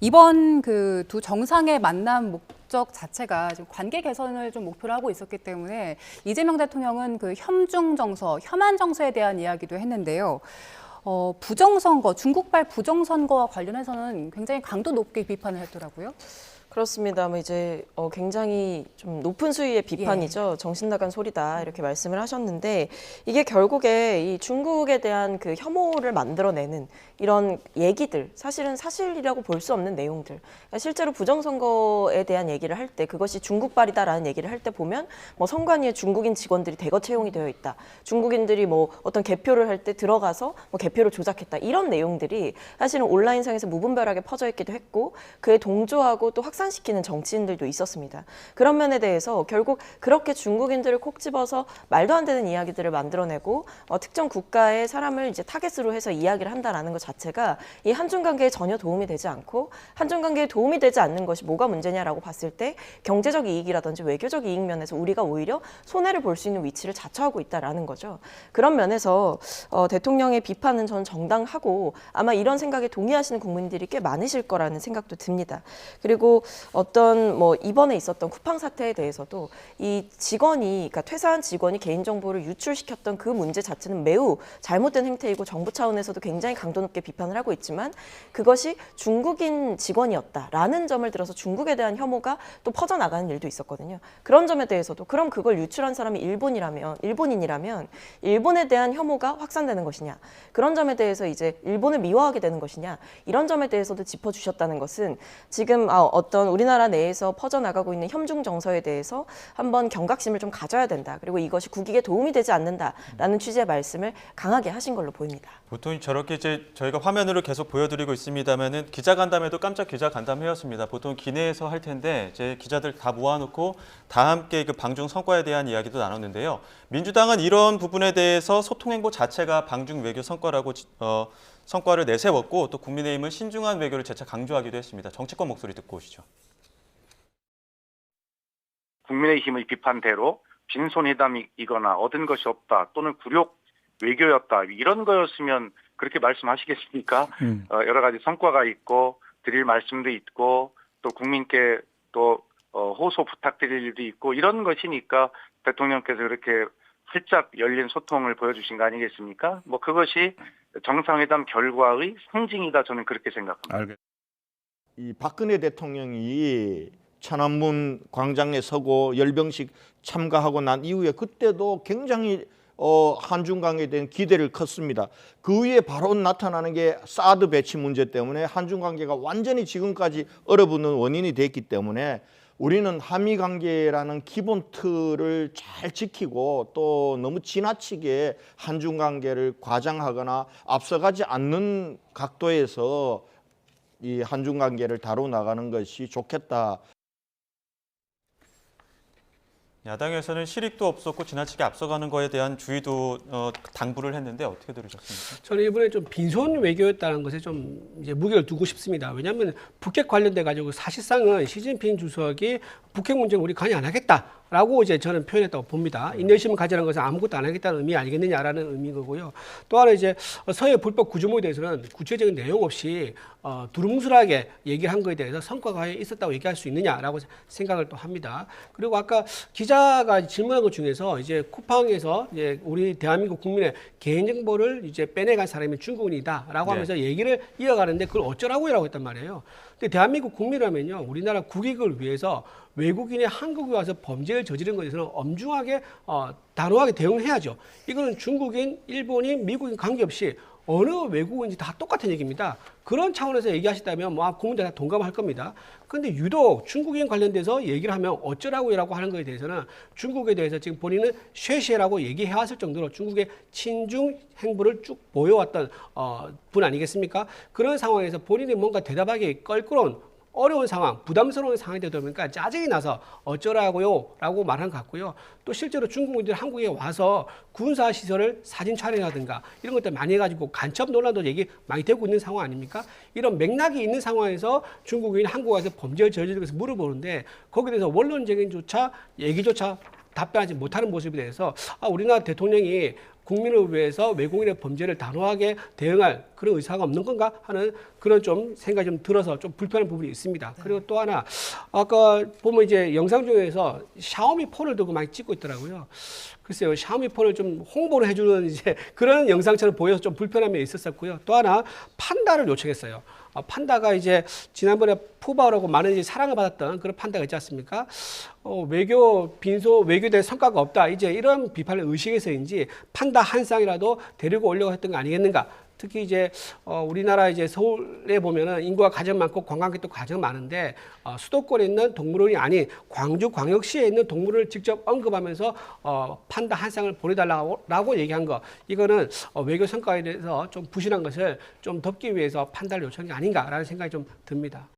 이번 그 두 정상의 만남 목적 자체가 지금 관계 개선을 좀 목표로 하고 있었기 때문에 이재명 대통령은 그 혐중 정서, 혐한 정서에 대한 이야기도 했는데요. 부정선거, 중국발 부정선거와 관련해서는 굉장히 강도 높게 비판을 했더라고요. 그렇습니다. 이제 굉장히 좀 높은 수위의 비판이죠. 정신 나간 소리다 이렇게 말씀을 하셨는데 이게 결국에 이 중국에 대한 그 혐오를 만들어내는 이런 얘기들, 사실은 사실이라고 볼 수 없는 내용들. 그러니까 실제로 부정선거에 대한 얘기를 할 때 그것이 중국발이다라는 얘기를 할 때 보면 뭐 선관위에 중국인 직원들이 대거 채용이 되어 있다. 중국인들이 뭐 어떤 개표를 할 때 들어가서 뭐 개표를 조작했다. 이런 내용들이 사실은 온라인상에서 무분별하게 퍼져 있기도 했고 그에 동조하고 또 확산시키는 정치인들도 있었습니다. 그런 면에 대해서 결국 그렇게 중국인들을 콕 집어서 말도 안 되는 이야기들을 만들어내고 특정 국가의 사람을 이제 타겟으로 해서 이야기를 한다라는 것 자체가 이 한중 관계에 전혀 도움이 되지 않고 한중 관계에 도움이 되지 않는 것이 뭐가 문제냐라고 봤을 때 경제적 이익이라든지 외교적 이익 면에서 우리가 오히려 손해를 볼 수 있는 위치를 자처하고 있다라는 거죠. 그런 면에서 대통령의 비판은 저는 정당하고 아마 이런 생각에 동의하시는 국민들이 꽤 많으실 거라는 생각도 듭니다. 그리고 어떤 뭐 이번에 있었던 쿠팡 사태에 대해서도 이 직원이, 그러니까 퇴사한 직원이 개인정보를 유출시켰던 그 문제 자체는 매우 잘못된 행태이고 정부 차원에서도 굉장히 강도 높게 비판을 하고 있지만 그것이 중국인 직원이었다라는 점을 들어서 중국에 대한 혐오가 또 퍼져나가는 일도 있었거든요. 그런 점에 대해서도 그럼 그걸 유출한 사람이 일본인이라면 일본에 대한 혐오가 확산되는 것이냐, 그런 점에 대해서 이제 일본을 미워하게 되는 것이냐, 이런 점에 대해서도 짚어주셨다는 것은 지금 어떤 우리나라 내에서 퍼져나가고 있는 혐중 정서에 대해서 한번 경각심을 좀 가져야 된다. 그리고 이것이 국익에 도움이 되지 않는다라는 취지의 말씀을 강하게 하신 걸로 보입니다. 보통 저렇게 이제 저희가 화면으로 계속 보여드리고 있습니다만은 기자간담회도 깜짝 기자간담회였습니다. 보통 기내에서 할 텐데 이제 기자들 다 모아놓고 다 함께 그 방중 성과에 대한 이야기도 나눴는데요. 민주당은 이런 부분에 대해서 소통 행보 자체가 방중 외교 성과라고 성과를 내세웠고 또 국민의힘은 신중한 외교를 재차 강조하기도 했습니다. 정치권 목소리 듣고 오시죠. 국민의힘의 비판대로 빈손회담이거나 얻은 것이 없다 또는 굴욕 외교였다 이런 거였으면 그렇게 말씀하시겠습니까? 여러 가지 성과가 있고 드릴 말씀도 있고 또 국민께 또 호소 부탁드릴 일도 있고 이런 것이니까 대통령께서 그렇게 활짝 열린 소통을 보여주신 거 아니겠습니까? 뭐 그것이 정상회담 결과의 상징이다 저는 그렇게 생각합니다. 이 박근혜 대통령이 천안문 광장에 서고 열병식 참가하고 난 이후에 그때도 굉장히 한중 관계에 대한 기대를 컸습니다. 그 위에 바로 나타나는 게 사드 배치 문제 때문에 한중 관계가 완전히 지금까지 얼어붙는 원인이 됐기 때문에 우리는 한미 관계라는 기본 틀을 잘 지키고 또 너무 지나치게 한중 관계를 과장하거나 앞서가지 않는 각도에서 이 한중 관계를 다루어 나가는 것이 좋겠다. 야당에서는 실익도 없었고 지나치게 앞서가는 거에 대한 주의도 당부를 했는데 어떻게 들으셨습니까? 저는 이번에 좀 빈손 외교였다는 것에 좀 이제 무게를 두고 싶습니다. 왜냐하면 북핵 관련돼 가지고 사실상은 시진핑 주석이 북핵 문제는 우리 관여 안 하겠다라고 이제 저는 표현했다고 봅니다. 인내심을 가지라는 것은 아무것도 안 하겠다는 의미 아니겠느냐라는 의미고요. 또 하나 이제 서해 불법 구조물에 대해서는 구체적인 내용 없이 두루뭉술하게 얘기를 한 거에 대해서 성과가 있었다고 얘기할 수 있느냐라고 생각을 또 합니다. 그리고 아까 기자가 질문한 것 중에서 이제 쿠팡에서 이제 우리 대한민국 국민의 개인정보를 이제 빼내간 사람이 중국인이다라고 하면서 얘기를 이어가는데 그걸 어쩌라고요라고 했단 말이에요. 근데 대한민국 국민이라면요, 우리나라 국익을 위해서 외국인이 한국에 와서 범죄를 저지른 것에 대해서는 엄중하게 단호하게 대응해야죠. 이거는 중국인, 일본인, 미국인 관계없이 어느 외국인지 다 똑같은 얘기입니다. 그런 차원에서 얘기하시다면 뭐 국민들 다 동감할 겁니다. 그런데 유독 중국인 관련돼서 얘기를 하면 어쩌라고요라고 하는 것에 대해서는 중국에 대해서 지금 본인은 쉐쉐라고 얘기해왔을 정도로 중국의 친중 행보를 쭉 보여왔던 분 아니겠습니까? 그런 상황에서 본인이 뭔가 대답하기 껄끄러운 어려운 상황, 부담스러운 상황이 되다 보니까 짜증이 나서 어쩌라고요? 라고 말한 것 같고요. 또 실제로 중국인들이 한국에 와서 군사시설을 사진 촬영이라든가 이런 것들 많이 해가지고 간첩 논란도 얘기 많이 되고 있는 상황 아닙니까? 이런 맥락이 있는 상황에서 중국인이 한국에 와서 범죄를 저지르기 위해서 물어보는데 거기에 대해서 원론적인 얘기조차 답변하지 못하는 모습에 대해서 우리나라 대통령이 국민을 위해서 외국인의 범죄를 단호하게 대응할 그런 의사가 없는 건가 하는 그런 좀 생각이 좀 들어서 좀 불편한 부분이 있습니다. 그리고 또 하나 아까 보면 이제 영상 중에서 샤오미 폰을 들고 많이 찍고 있더라고요. 글쎄요, 샤오미 폰을 좀 홍보를 해주는 이제 그런 영상처럼 보여서 좀 불편한 면이 있었었고요. 또 하나 판다를 요청했어요. 판다가 이제 지난번에 푸바오라고 많은 이제 사랑을 받았던 그런 판다가 있지 않습니까? 외교에 대한 성과가 없다. 이제 이런 비판을 의식해서인지 판다 한 쌍이라도 데리고 오려고 했던 거 아니겠는가? 특히 이제 우리나라 이제 서울에 보면은 인구가 가장 많고 관광객도 가장 많은데 수도권에 있는 동물원이 아닌 광주광역시에 있는 동물을 직접 언급하면서 판다 한 쌍을 보내달라고 얘기한 거, 이거는 외교 성과에 대해서 좀 부실한 것을 좀 덮기 위해서 판다를 요청한 게 아닌가라는 생각이 좀 듭니다.